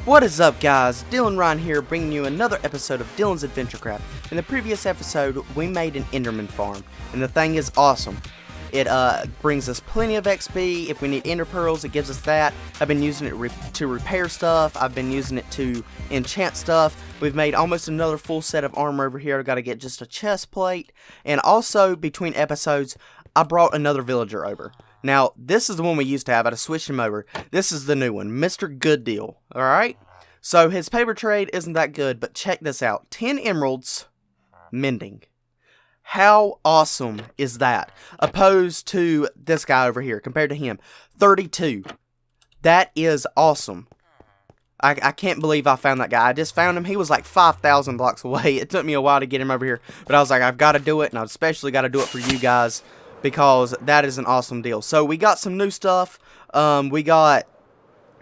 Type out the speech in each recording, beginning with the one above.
What is up, guys? Dylan Ryan here, bringing you another episode of Dylan's AdventureCraft. In the previous episode, we made an Enderman farm, and the thing is awesome. It brings us plenty of XP. If we need Ender Pearls, it gives us that. I've been using it to repair stuff. I've been using it to enchant stuff. We've made almost another full set of armor over here. I've got to get just a chest plate. And also, between episodes, I brought another villager over. Now, this is the one we used to have. I switched him over. This is the new one, Mr. Good Deal. Alright? So, his paper trade isn't that good, but check this out. 10 emeralds, mending. How awesome is that? Opposed to this guy over here, compared to him. 32. That is awesome. I can't believe I found that guy. I just found him. He was like 5,000 blocks away. It took me a while to get him over here. But I was like, I've got to do it, and I've especially got to do it for you guys, because that is an awesome deal. So we got some new stuff. We got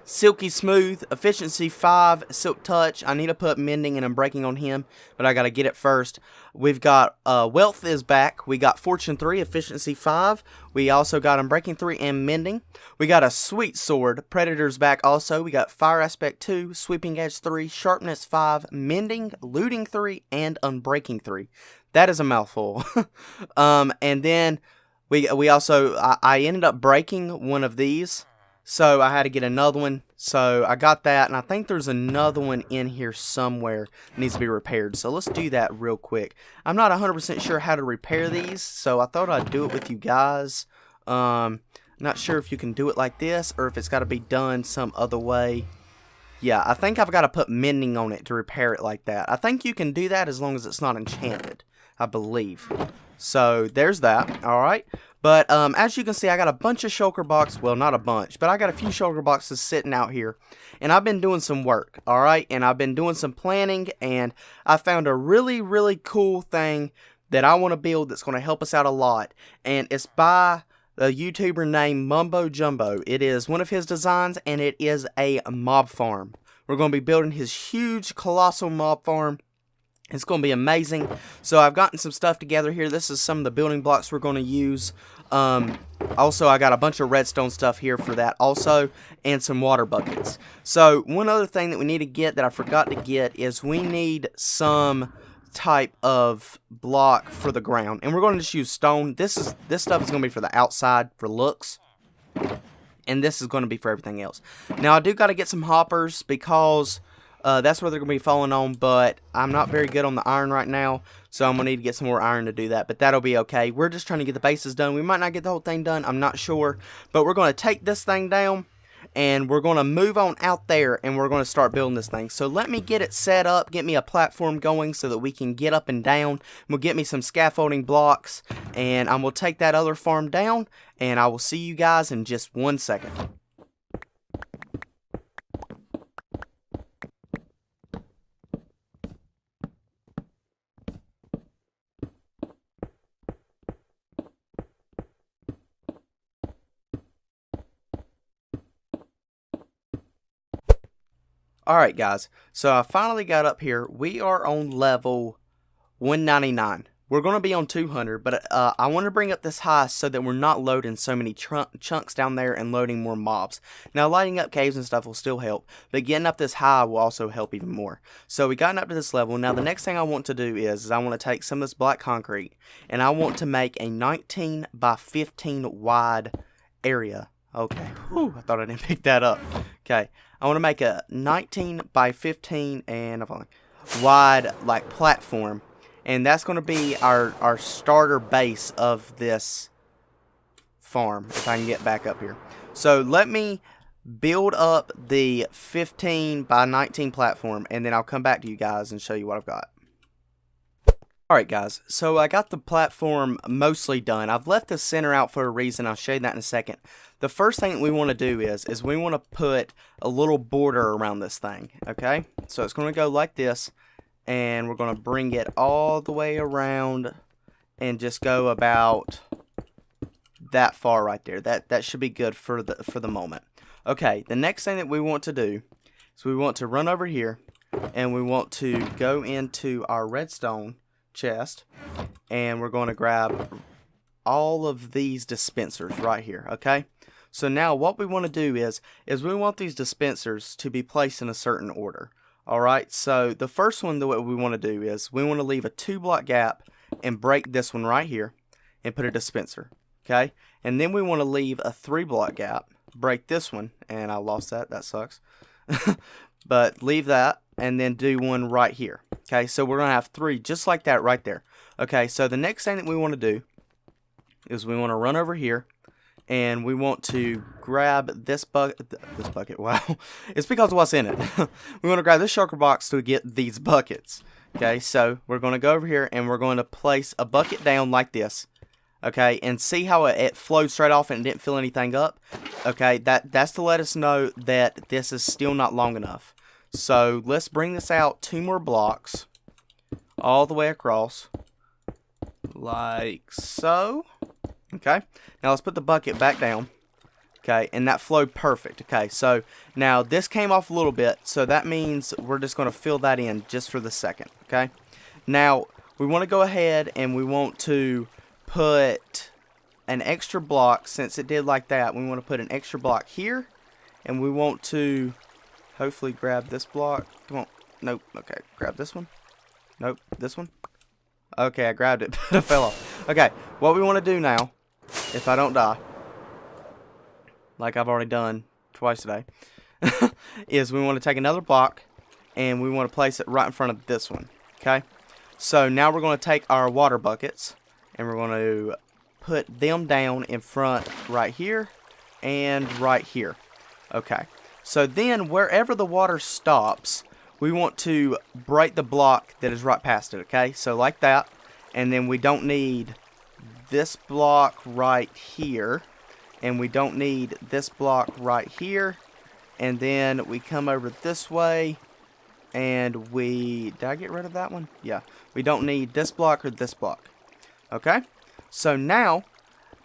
Silky Smooth, Efficiency 5, Silk Touch. I need to put Mending and Unbreaking on him, but I got to get it first. We've got Wealth is back. We got Fortune 3, Efficiency 5. We also got Unbreaking 3 and Mending. We got a Sweet Sword. Predator's back also. We got Fire Aspect 2, Sweeping Edge 3, Sharpness 5, Mending, Looting 3, and Unbreaking 3. That is a mouthful. And then we also, I ended up breaking one of these, so I had to get another one. So I got that, and I think there's another one in here somewhere that needs to be repaired. So let's do that real quick. I'm not 100% sure how to repair these, so I thought I'd do it with you guys. Not sure if you can do it like this, or if it's got to be done some other way. Yeah, I think I've got to put Mending on it to repair it like that. I think you can do that as long as it's not enchanted, I believe. So there's that. Alright. But as you can see, I got a bunch of shulker boxes. Well, not a bunch, but I got a few shulker boxes sitting out here. And I've been doing some work. Alright. And I've been doing some planning. And I found a really, really cool thing that I want to build that's going to help us out a lot. And it's by a YouTuber named Mumbo Jumbo. It is one of his designs, and it is a mob farm. We're going to be building his huge, colossal mob farm. It's going to be amazing. So I've gotten some stuff together here. This is some of the building blocks we're going to use. Also, I got a bunch of redstone stuff here for that also, and some water buckets. So one other thing that we need to get that I forgot to get is we need some type of block for the ground, and we're going to just use stone. This stuff is going to be for the outside for looks, and this is going to be for everything else. Now I do got to get some hoppers, because that's where they're going to be falling on, but I'm not very good on the iron right now, so I'm going to need to get some more iron to do that, but that'll be okay. We're just trying to get the bases done. We might not get the whole thing done, I'm not sure, but we're going to take this thing down, and we're going to move on out there, and we're going to start building this thing. So let me get it set up, get me a platform going so that we can get up and down. We'll get me some scaffolding blocks, and I will take that other farm down, and I will see you guys in just 1 second. Alright guys, so I finally got up here. We are on level 199. We're going to be on 200, but I want to bring up this high so that we're not loading so many chunks down there and loading more mobs. Now lighting up caves and stuff will still help, but getting up this high will also help even more. So we gotten up to this level. Now the next thing I want to do is I want to take some of this black concrete, and I want to make a 19 by 15 wide area. Okay, whew, I thought I didn't pick that up. Okay, I want to make a 19 by 15 and wide like platform, and that's going to be our starter base of this farm, if I can get back up here. So let me build up the 15 by 19 platform, and then I'll come back to you guys and show you what I've got. Alright guys, so I got the platform mostly done. I've left the center out for a reason. I'll show you that in a second. The first thing we want to do is we want to put a little border around this thing, okay? So it's going to go like this, and we're going to bring it all the way around and just go about that far right there. That should be good for the moment. Okay, the next thing that we want to do is we want to run over here, and we want to go into our redstone chest, and we're going to grab all of these dispensers right here, okay? So now what we want to do is we want these dispensers to be placed in a certain order. Alright, so the first one that we want to do is we want to leave a 2-block gap and break this one right here and put a dispenser. Okay, and then we want to leave a 3-block gap, break this one, and I lost that sucks. But leave that and then do one right here. Okay, so we're going to have 3 just like that right there. Okay, so the next thing that we want to do is we want to run over here and we want to grab this bucket, wow, it's because of what's in it. We want to grab this shulker box to get these buckets. Okay, so we're going to go over here and we're going to place a bucket down like this. Okay, and see how it flowed straight off and it didn't fill anything up. Okay, that's to let us know that this is still not long enough. So let's bring this out 2 more blocks all the way across like so. Okay, now let's put the bucket back down. Okay, and that flowed perfect. Okay, so now this came off a little bit, so that means we're just going to fill that in just for the second. Okay, now we want to go ahead and we want to put an extra block. Since it did like that, we want to put an extra block here, and we want to hopefully grab this block. Come on. Nope. Okay, grab this one. Nope, this one. Okay, I grabbed it, but it fell off. Okay, what we want to do now, if I don't die, like I've already done twice today, is we want to take another block and we want to place it right in front of this one. Okay, so now we're going to take our water buckets and we're going to put them down in front right here and right here. Okay, so then wherever the water stops, we want to break the block that is right past it. Okay, so like that, and then we don't need this block right here, and we don't need this block right here, and then we come over this way and did I get rid of that one? Yeah, we don't need this block or this block. Okay, so now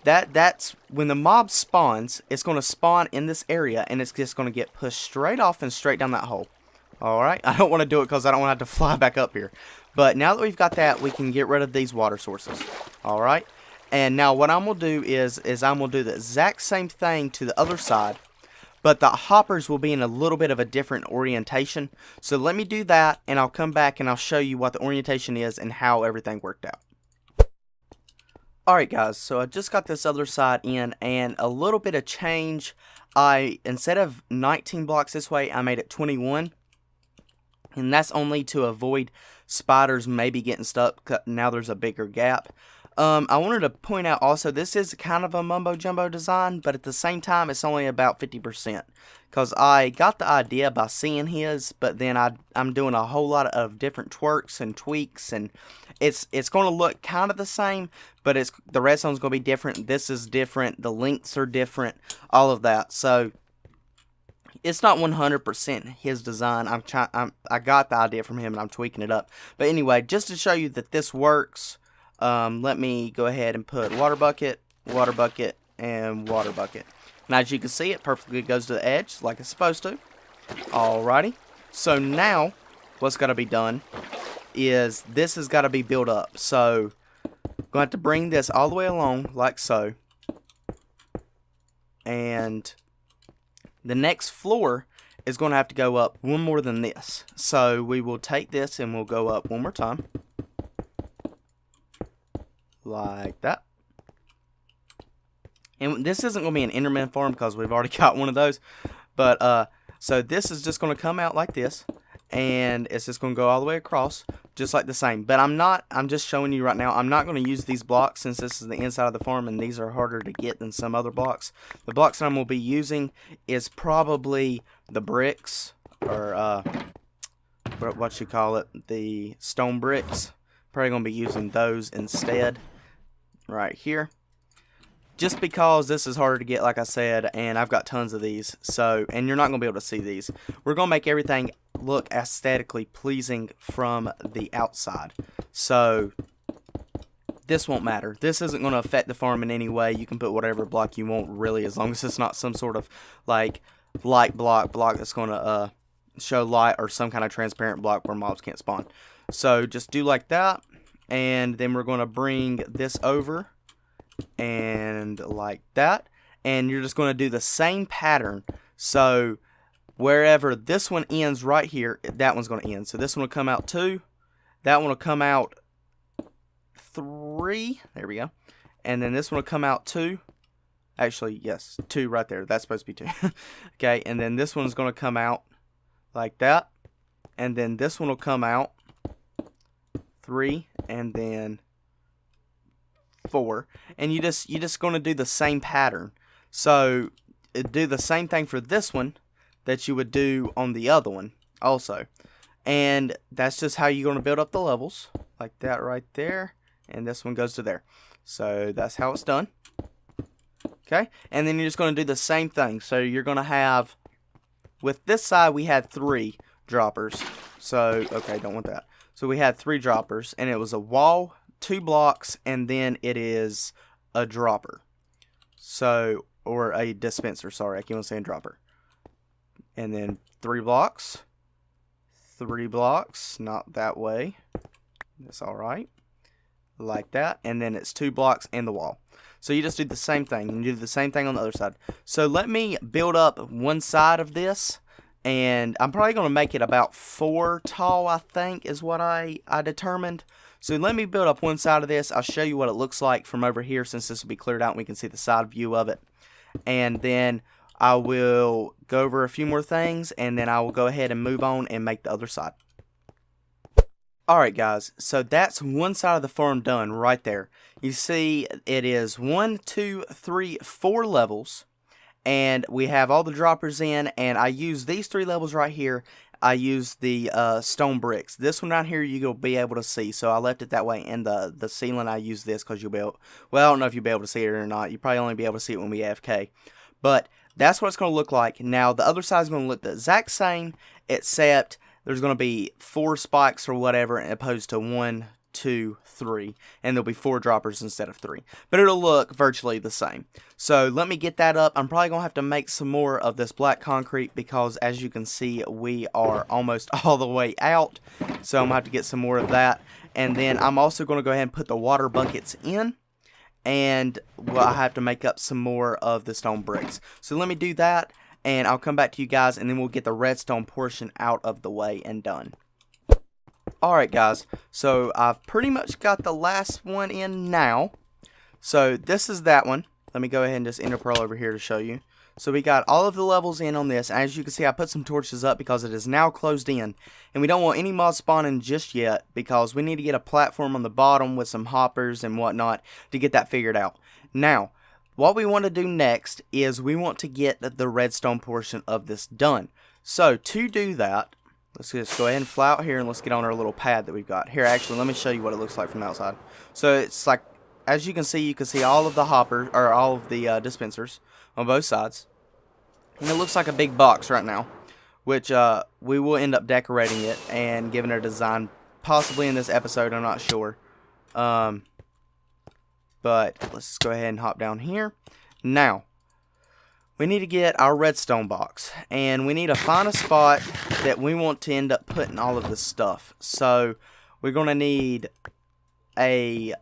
that's when the mob spawns, it's going to spawn in this area and it's just going to get pushed straight off and straight down that hole. Alright, I don't want to do it because I don't want to have to fly back up here. But now that we've got that, we can get rid of these water sources. Alright, and now what I'm going to do is I'm going to do the exact same thing to the other side, but the hoppers will be in a little bit of a different orientation. So let me do that and I'll come back and I'll show you what the orientation is and how everything worked out. Alright guys, so I just got this other side in and a little bit of change. Instead of 19 blocks this way, I made it 21. And that's only to avoid spiders maybe getting stuck. Now there's a bigger gap. I wanted to point out also, this is kind of a mumbo jumbo design, but at the same time it's only about 50%. Because I got the idea by seeing his, but then I'm doing a whole lot of different twerks and tweaks, and it's going to look kind of the same, but the redstone's going to be different. This is different. The lengths are different. All of that. So it's not 100% his design. I got the idea from him and I'm tweaking it up. But anyway, just to show you that this works, let me go ahead and put water bucket, and water bucket. And as you can see, it perfectly goes to the edge like it's supposed to. Alrighty. So now, what's got to be done is this has got to be built up. So, I'm going to have to bring this all the way along like so. And the next floor is going to have to go up one more than this. So we will take this and we'll go up one more time. Like that. And this isn't going to be an Enderman farm because we've already got one of those. But, so this is just going to come out like this. And it's just going to go all the way across. Just like the same. But I'm just showing you right now. I'm not going to use these blocks since this is the inside of the farm. And these are harder to get than some other blocks. The blocks that I'm going to be using is probably the bricks. Or, what you call it. The stone bricks. Probably going to be using those instead. Right here. Just because this is harder to get, like I said, and I've got tons of these, so, and you're not going to be able to see these. We're going to make everything look aesthetically pleasing from the outside. So, this won't matter. This isn't going to affect the farm in any way. You can put whatever block you want, really, as long as it's not some sort of, like, light block that's going to show light, or some kind of transparent block where mobs can't spawn. So, just do like that, and then we're going to bring this over and like that, and you're just going to do the same pattern. So wherever this one ends right here, that one's going to end. So this one will come out 2, that one will come out 3, there we go, and then this one will come out 2. Actually, yes, 2 right there. That's supposed to be 2. Okay, and then this one's going to come out like that. And then this one will come out 3, and then 4. And you're just going to do the same pattern. So do the same thing for this one that you would do on the other one also. And that's just how you're going to build up the levels, like that right there. And this one goes to there. So that's how it's done. Okay, and then you're just going to do the same thing. So you're going to have, with this side we had 3 droppers. So, okay, don't want that. So we had 3 droppers, and it was a wall, 2 blocks, and then it is a dropper. So, or a dispenser, sorry, I keep on saying dropper. And then 3 blocks, 3 blocks, not that way. That's alright. Like that, and then it's 2 blocks and the wall. So you just do the same thing, and you do the same thing on the other side. So let me build up one side of this, and I'm probably going to make it about 4 tall, I think, is what I determined. So let me build up one side of this. I'll show you what it looks like from over here, since this will be cleared out and we can see the side view of it. And then I will go over a few more things, and then I will go ahead and move on and make the other side. Alright guys, so that's one side of the farm done right there. You see it is 1, 2, 3, 4 levels, and we have all the droppers in, and I use these 3 levels right here. I use the stone bricks. This one right here you'll be able to see, so I left it that way, and the ceiling I use this because you'll be able, well, I don't know if you'll be able to see it or not. You probably only be able to see it when we AFK, but that's what it's going to look like. Now the other side is going to look the exact same, except there's going to be 4 spikes or whatever, opposed to 1, 2, 3, and there'll be 4 droppers instead of 3. But it'll look virtually the same. So let me get that up. I'm probably going to have to make some more of this black concrete because, as you can see, we are almost all the way out. So I'm going to have to get some more of that. And then I'm also going to go ahead and put the water buckets in. And well, I have to make up some more of the stone bricks. So let me do that, and I'll come back to you guys, and then we'll get the redstone portion out of the way and done. Alright guys, so I've pretty much got the last one in now. So this is that one. Let me go ahead and just enter pearl over here to show you. So we got all of the levels in on this. As you can see, I put some torches up because it is now closed in. And we don't want any mods spawning just yet because we need to get a platform on the bottom with some hoppers and whatnot to get that figured out. Now, what we want to do next is we want to get the redstone portion of this done. So to do that, let's just go ahead and fly out here and let's get on our little pad that we've got. Here, actually, let me show you what it looks like from the outside. So it's like, as you can see all of the hoppers, or all of the dispensers on both sides. And it looks like a big box right now, which we will end up decorating it and giving it a design, possibly in this episode, I'm not sure. But let's just go ahead and hop down here. Now, we need to get our redstone box, and we need to find a spot that we want to end up putting all of this stuff. So we're going to need a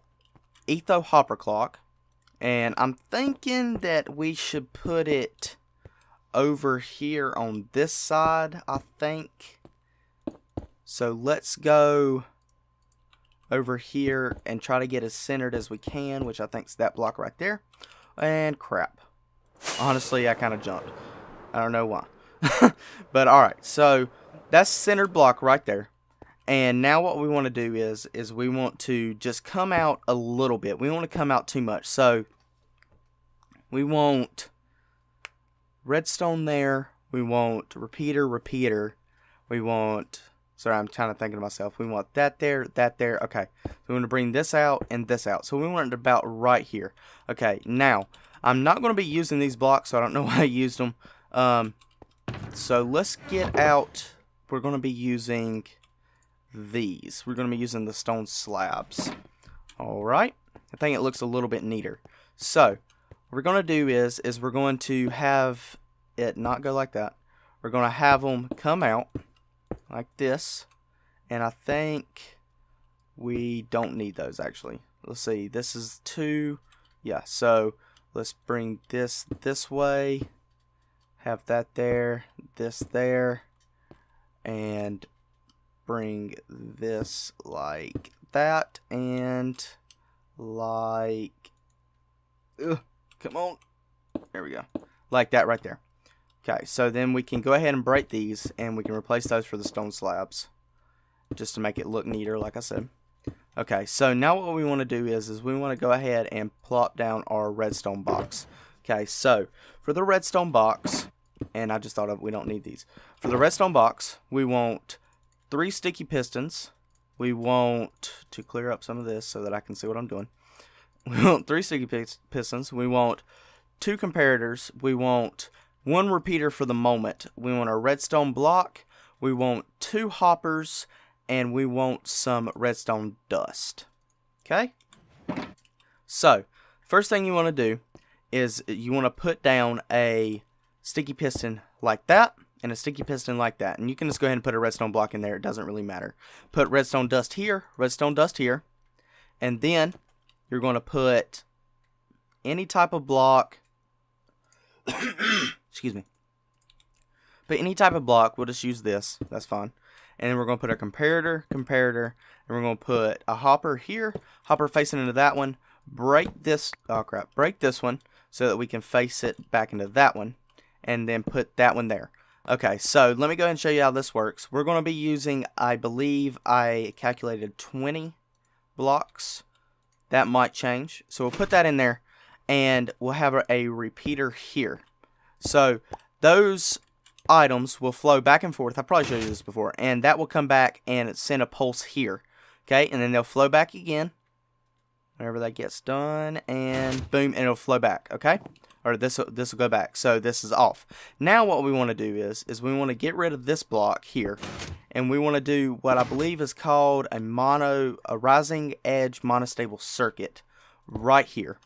etho hopper clock, and I'm thinking that we should put it over here on this side, I think. So let's go over here and try to get as centered as we can, which I think is that block right there. And crap, honestly I kind of jumped, I don't know why. But alright, so that's centered block right there. And now what we want to do is we want to just come out a little bit. We want to come out too much. So we want redstone there. We want repeater. We want, sorry, I'm kind of thinking to myself. We want that there, that there. Okay, so we want to bring this out and this out. So we want it about right here. Okay, now I'm not going to be using these blocks, so I don't know why I used them. So let's get out. We're going to be using these. We're going to be using the stone slabs. Alright, I think it looks a little bit neater. So what we're going to do is we're going to have it not go like that. We're going to have them come out like this, and I think we don't need those actually. Let's see, this is 2, yeah, so let's bring this way, have that there, this there, and bring this like that, and like, come on, there we go, like that right there. Okay, so then we can go ahead and break these, and we can replace those for the stone slabs, just to make it look neater, like I said. Okay, so now what we want to do is we want to go ahead and plop down our redstone box. Okay, so for the redstone box, and I just thought of, we don't need these. For the redstone box, we want 3 sticky pistons. We want to clear up some of this so that I can see what I'm doing. We want 3 sticky pistons. We want 2 comparators. We want 1 repeater for the moment. We want a redstone block. We want 2 hoppers. And we want some redstone dust. Okay? So, first thing you want to do is you want to put down a sticky piston like that and a sticky piston like that. And you can just go ahead and put a redstone block in there. It doesn't really matter. Put redstone dust here, and then you're going to put any type of block. Excuse me. Put any type of block. We'll just use this. That's fine. And then we're going to put a comparator, and we're going to put a hopper here, hopper facing into that one, break this one so that we can face it back into that one, and then put that one there. Okay, so let me go ahead and show you how this works. We're going to be using, I believe I calculated 20 blocks. That might change. So we'll put that in there, and we'll have a repeater here. So those items will flow back and forth. I probably showed you this before, and that will come back and send a pulse here. Okay, and then they'll flow back again whenever that gets done, and boom, and it'll flow back. Okay, or this will go back. So this is off. Now what we want to do is we want to get rid of this block here, and we want to do what I believe is called a rising edge monostable circuit right here.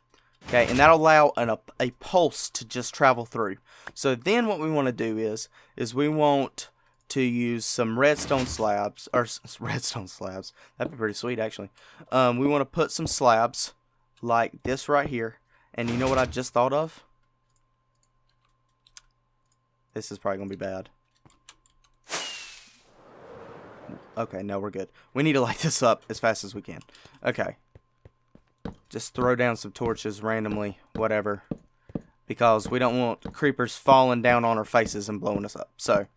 Okay, and that'll allow a pulse to just travel through. So then what we want to do is we want to use some redstone slabs, That'd be pretty sweet, actually. We want to put some slabs like this right here. And you know what I just thought of? This is probably going to be bad. Okay, no, we're good. We need to light this up as fast as we can. Okay. Just throw down some torches randomly, whatever, because we don't want creepers falling down on our faces and blowing us up. So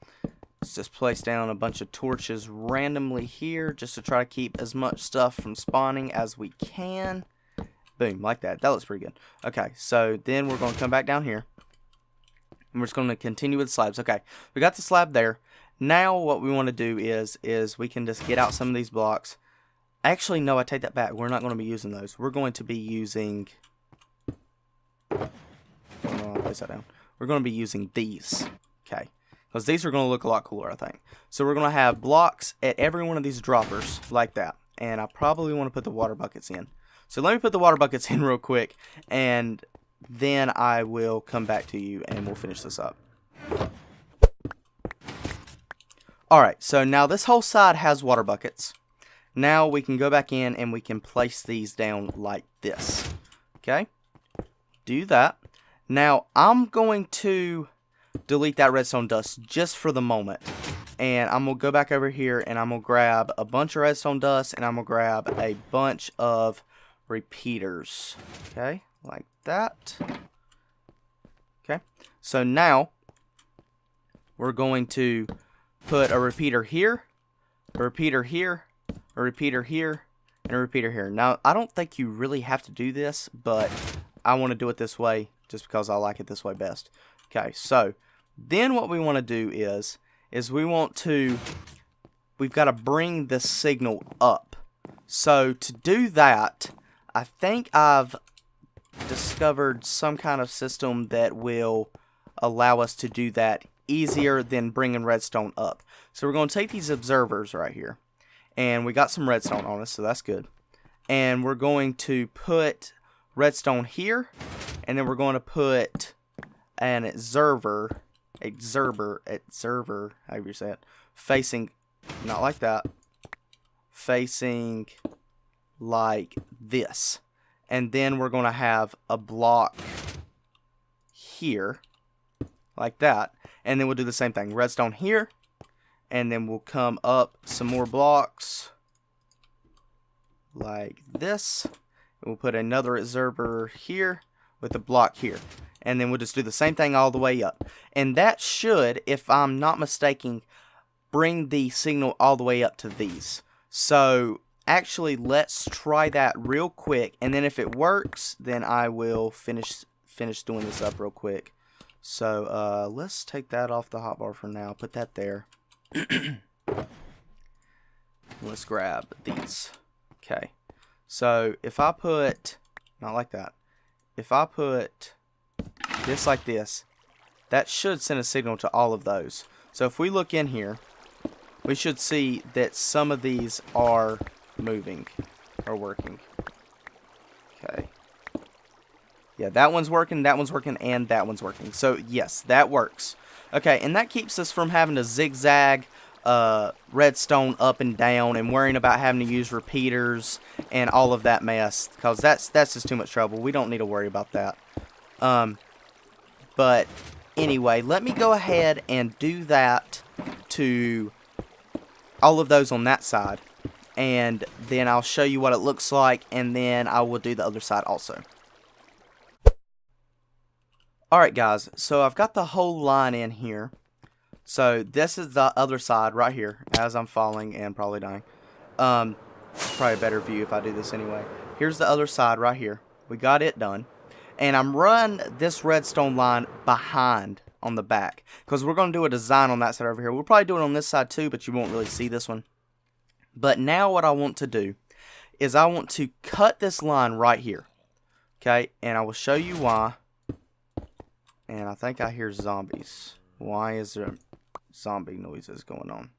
let's just place down a bunch of torches randomly here just to try to keep as much stuff from spawning as we can. Boom, like that. That looks pretty good. Okay, so then we're going to come back down here, and we're just going to continue with slabs. Okay, we got the slab there. Now what we want to do is we can just get out some of these blocks. Actually, no, I take that back. We're not going to be using those. We're going to be using... place that down. We're going to be using these. Okay. Because these are going to look a lot cooler, I think. So we're going to have blocks at every one of these droppers, like that. And I probably want to put the water buckets in. So let me put the water buckets in real quick, and then I will come back to you, and we'll finish this up. Alright, so now this whole side has water buckets. Now we can go back in and we can place these down like this. Okay? Do that. Now I'm going to delete that redstone dust just for the moment. And I'm going to go back over here and I'm going to grab a bunch of redstone dust and I'm going to grab a bunch of repeaters. Okay? Like that. Okay? So now we're going to put a repeater here, a repeater here, a repeater here, and a repeater here. Now, I don't think you really have to do this, but I want to do it this way just because I like it this way best. Okay, so then what we want to do is we've got to bring the signal up. So to do that, I think I've discovered some kind of system that will allow us to do that easier than bringing redstone up. So we're going to take these observers right here. And we got some redstone on us, so that's good. And we're going to put redstone here. And then we're going to put an observer, however you say it, facing, not like that, facing like this. And then we're going to have a block here, like that, and then we'll do the same thing. Redstone here, and then we'll come up some more blocks, like this. And we'll put another observer here with a block here. And then we'll just do the same thing all the way up. And that should, if I'm not mistaken, bring the signal all the way up to these. So actually, let's try that real quick. And then if it works, then I will finish doing this up real quick. So let's take that off the hotbar for now. Put that there. Let's grab these. Okay. So if I put, not like that. If I put this like this, that should send a signal to all of those. So if we look in here, we should see that some of these are moving or working. Okay. Yeah, that one's working, and that one's working. So yes, that works. Okay, and that keeps us from having to zigzag redstone up and down and worrying about having to use repeaters and all of that mess, because that's just too much trouble. We don't need to worry about that. But anyway, let me go ahead and do that to all of those on that side, and then I'll show you what it looks like, and then I will do the other side also. Alright guys, so I've got the whole line in here. So this is the other side right here, as I'm falling and probably dying. It's probably a better view if I do this anyway. Here's the other side right here. We got it done. And I'm running this redstone line behind on the back, because we're going to do a design on that side over here. We'll probably do it on this side too, but you won't really see this one. But now what I want to do is I want to cut this line right here. Okay, and I will show you why. And I think I hear zombies. Why is there zombie noises going on?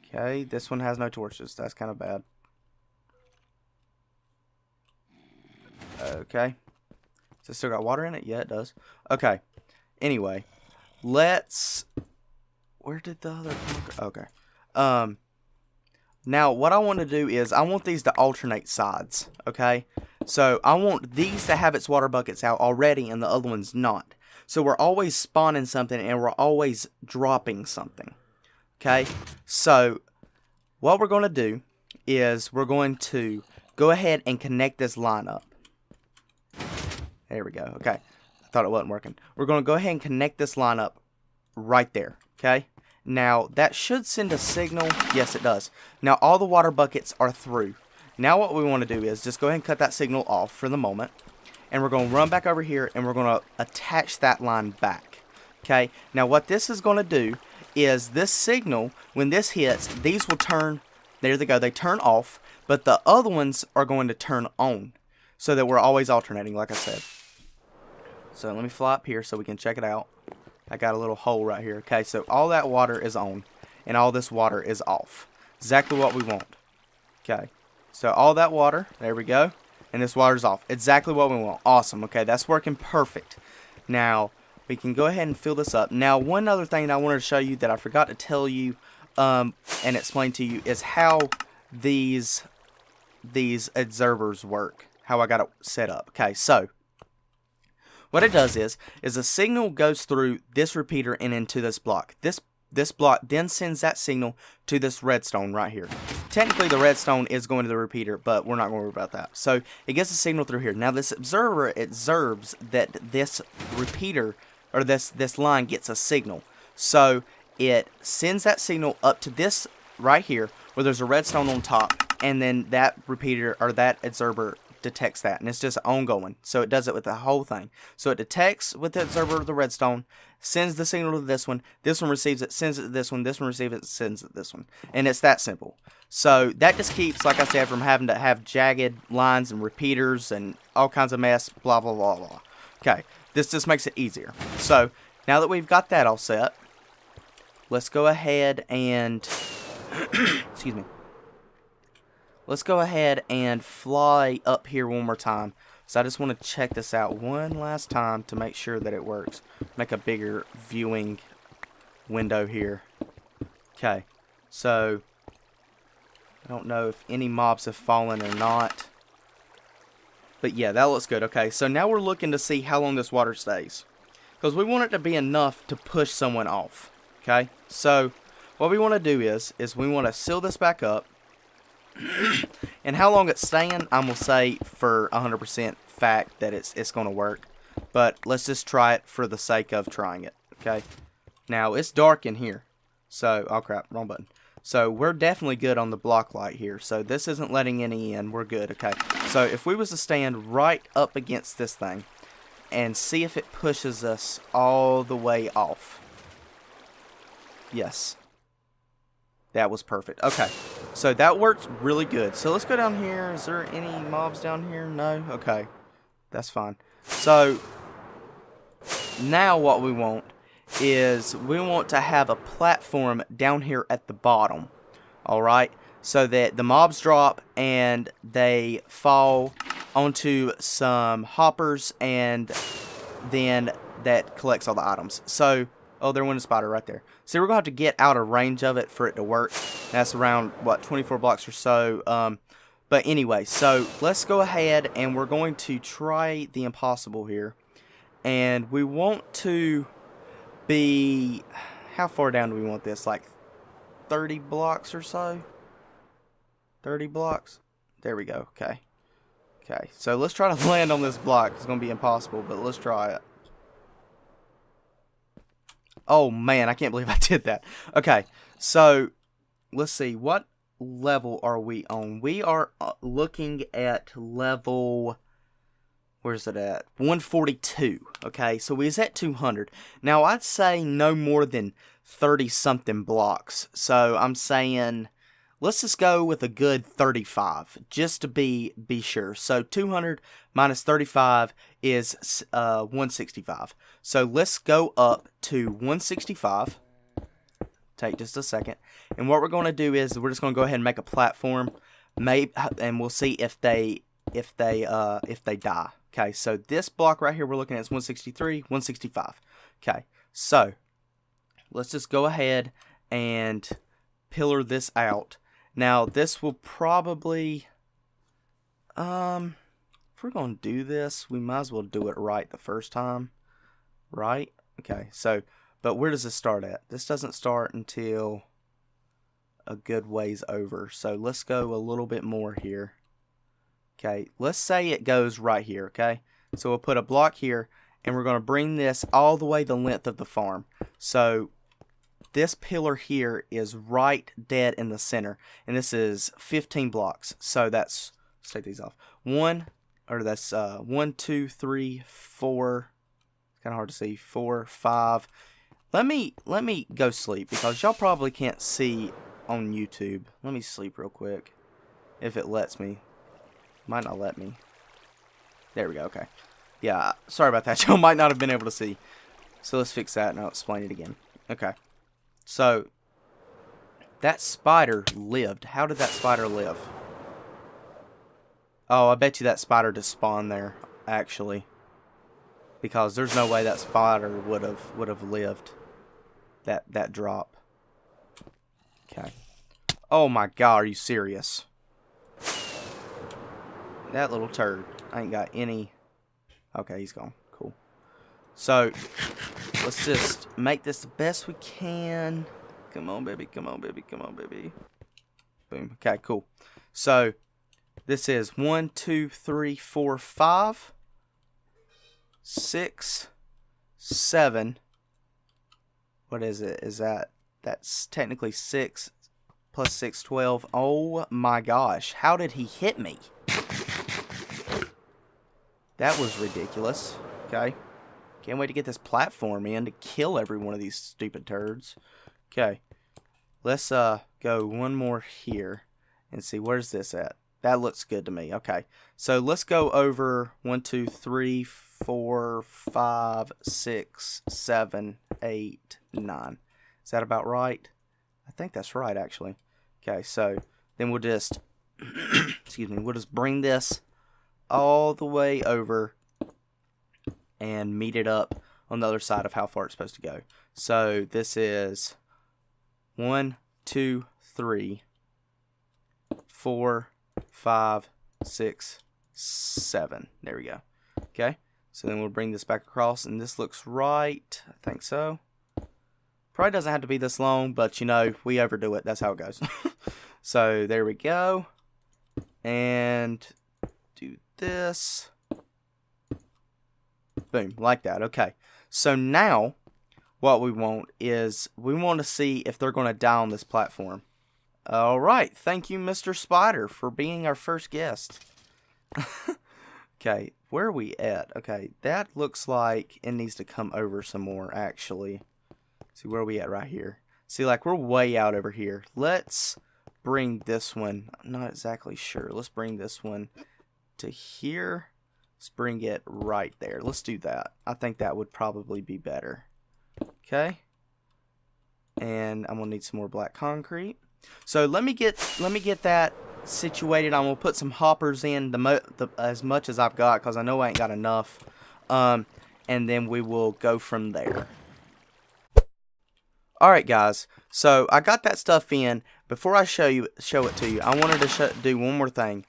Okay, this one has no torches. That's kind of bad. Okay. Does it still got water in it? Yeah, it does. Okay. Anyway, let's... Where did the other... Okay. Now, what I want to do is I want these to alternate sides. Okay? So, I want these to have its water buckets out already and the other ones not. So, we're always spawning something and we're always dropping something. Okay? So, what we're going to do is we're going to go ahead and connect this line up. There we go. Okay. I thought it wasn't working. We're going to go ahead and connect this line up right there. Okay? Now, that should send a signal. Yes, it does. Now, all the water buckets are through. Now, what we want to do is just go ahead and cut that signal off for the moment. And we're going to run back over here and we're going to attach that line back. Okay? Now, what this is going to do is this signal, when this hits, these will turn. There they go. They turn off. But the other ones are going to turn on. So that we're always alternating, like I said. So, let me fly up here so we can check it out. I got a little hole right here. Okay, so all that water is on. And all this water is off. Exactly what we want. Okay. So all that water, there we go. And this water's off. Exactly what we want. Awesome. Okay, that's working perfect. Now, we can go ahead and fill this up. Now, one other thing that I wanted to show you that I forgot to tell you and explain to you is how these observers work. How I got it set up. Okay, so what it does is a signal goes through this repeater and into this block. This block then sends that signal to this redstone right here. Technically, the redstone is going to the repeater, but we're not going to worry about that. So, it gets a signal through here. Now, this observer observes that this repeater, or this line gets a signal. So, it sends that signal up to this right here, where there's a redstone on top, and then that repeater, or that observer, detects that, and it's just ongoing. So it does it with the whole thing. So it detects with the observer of the redstone, sends the signal to this one receives it, sends it to this one receives it, sends it to this one, and it's that simple. So that just keeps, like I said, from having to have jagged lines and repeaters and all kinds of mess, blah blah blah blah. Okay, this just makes it easier. So now that we've got that all set, let's go ahead and excuse me. Let's go ahead and fly up here one more time. So I just want to check this out one last time to make sure that it works. Make a bigger viewing window here. Okay, so I don't know if any mobs have fallen or not. But yeah, that looks good. Okay, so now we're looking to see how long this water stays, because we want it to be enough to push someone off. Okay, so what we want to do is we want to seal this back up. And how long it's staying, I'm going to say for 100% fact that it's going to work. But let's just try it for the sake of trying it. Okay, now it's dark in here. So, oh crap, wrong button. So we're definitely good on the block light here. So this isn't letting any in. We're good. Okay, so if we was to stand right up against this thing and see if it pushes us all the way off. Yes. That was perfect. Okay, so that worked really good. So let's go down here. Is there any mobs down here? No? Okay, that's fine. So now what we want is we want to have a platform down here at the bottom. Alright, so that the mobs drop and they fall onto some hoppers, and then that collects all the items. So, oh, there went a spider right there. So we're going to have to get out of range of it for it to work. That's around, what, 24 blocks or so. But anyway, so let's go ahead and we're going to try the impossible here. And we want to be... How far down do we want this? Like 30 blocks or so? 30 blocks? There we go. Okay. Okay, so let's try to land on this block. It's going to be impossible, but let's try it. Oh man, I can't believe I did that. Okay, so let's see. What level are we on? We are looking at level... Where's it at? 142. Okay, so he's at 200. Now, I'd say no more than 30-something blocks. So I'm saying, let's just go with a good 35, just to be sure. So 200 minus 35 is 165. So let's go up to 165. Take just a second. And what we're going to do is we're just going to go ahead and make a platform. And we'll see if they die. Okay, so this block right here we're looking at is 163, 165. Okay, so let's just go ahead and pillar this out. Now this will probably, if we're going to do this, we might as well do it right the first time, right? Okay, so, but where does this start at? This doesn't start until a good ways over. So let's go a little bit more here. Okay, let's say it goes right here, okay? So we'll put a block here, and we're going to bring this all the way the length of the farm. So this pillar here is right dead in the center, and this is 15 blocks. So that's, let's take these off. That's 1, 2, 3, 4. It's kind of hard to see. 4, 5. Let me go sleep, because y'all probably can't see on YouTube. Let me sleep real quick, if it lets me. Might not let me. There we go, okay. Yeah, sorry about that. Y'all might not have been able to see. So let's fix that and I'll explain it again. Okay. So, that spider lived. How did that spider live? Oh, I bet you that spider just spawned there, actually. Because there's no way that spider would have lived that drop. Okay. Oh my god, are you serious? That little turd. I ain't got any... Okay, he's gone. Cool. So, let's just make this the best we can. Come on, baby. Come on, baby. Come on, baby. Boom. Okay, cool. So, this is 1, 2, 3, 4, 5, 6, 7. What is it? That's technically 6 plus 6, 12. Oh my gosh. How did he hit me? That was ridiculous. Okay. Can't wait to get this platform in to kill every one of these stupid turds. Okay. Let's go one more here and see, where's this at? That looks good to me. Okay. So let's go over 1, 2, 3, 4, 5, 6, 7, 8, 9. Is that about right? I think that's right, actually. Okay, so then we'll just excuse me, we'll just bring this all the way over and meet it up on the other side of how far it's supposed to go. So this is 1, 2, 3, 4, 5, 6, 7. There we go. Okay, so then we'll bring this back across, and this looks right. I think so. Probably doesn't have to be this long, but you know, we overdo it. That's how it goes. So there we go. And do this. Boom, like that. Okay, so now what we want is we want to see if they're going to die on this platform. Alright, thank you, Mr. Spider, for being our first guest. Okay, where are we at? Okay, that looks like it needs to come over some more, actually. See, where are we at right here? See, like, we're way out over here. Let's bring this one. I'm not exactly sure. Let's bring this one to here. Let's bring it right there. Let's do that. I think that would probably be better. Okay. And I'm going to need some more black concrete. So let me get that situated. I'm going to put some hoppers in as much as I've got, because I know I ain't got enough. And then we will go from there. Alright guys, so I got that stuff in. Before I show it to you, I wanted to do one more thing.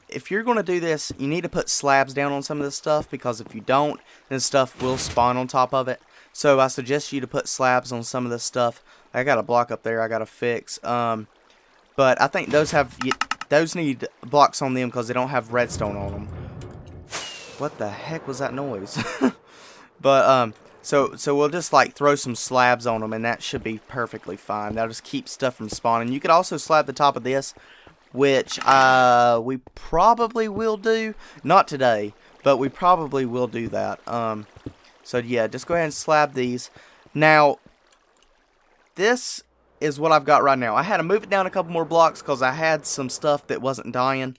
If you're going to do this, you need to put slabs down on some of this stuff, because if you don't, then stuff will spawn on top of it. So I suggest you to put slabs on some of this stuff. I got a block up there I got to fix. But I think those need blocks on them because they don't have redstone on them. What the heck was that noise? But so we'll just like throw some slabs on them, and that should be perfectly fine. That'll just keep stuff from spawning. You could also slab the top of this, which we probably will do. Not today, but we probably will do that. So yeah, just go ahead and slab these. Now, this is what I've got right now. I had to move it down a couple more blocks because I had some stuff that wasn't dying.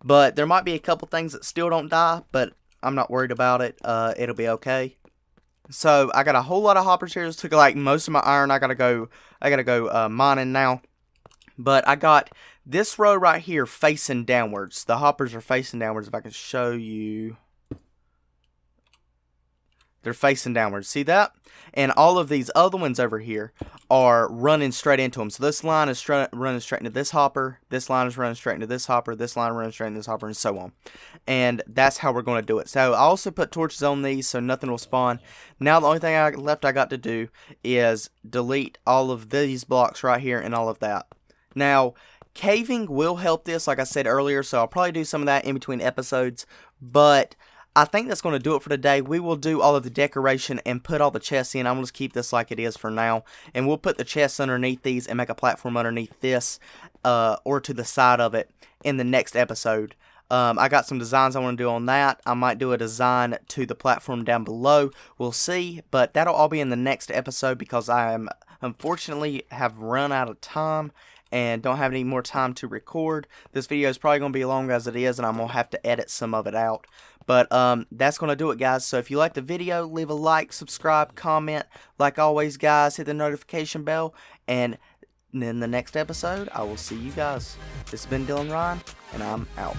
But there might be a couple things that still don't die, but I'm not worried about it. It'll be okay. So I got a whole lot of hoppers here. This took like most of my iron. I gotta go mining now. But I got this row right here facing downwards. The hoppers are facing downwards. If I can show you. They're facing downwards. See that? And all of these other ones over here are running straight into them. So this line is running straight into this hopper. This line is running straight into this hopper. This line running straight into this hopper, and so on. And that's how we're going to do it. So I also put torches on these so nothing will spawn. Now the only thing I got to do is delete all of these blocks right here and all of that. Now, caving will help this, like I said earlier. So I'll probably do some of that in between episodes. But I think that's going to do it for today. We will do all of the decoration and put all the chests in. I'm going to keep this like it is for now. And we'll put the chests underneath these and make a platform underneath this or to the side of it in the next episode. I got some designs I want to do on that. I might do a design to the platform down below. We'll see. But that'll all be in the next episode because I am unfortunately have run out of time and don't have any more time to record. This video is probably going to be long as it is, and I'm going to have to edit some of it out. But that's going to do it, guys. So if you like the video, leave a like, subscribe, comment. Like always, guys, hit the notification bell. And in the next episode, I will see you guys. This has been Dylan Ryan, and I'm out.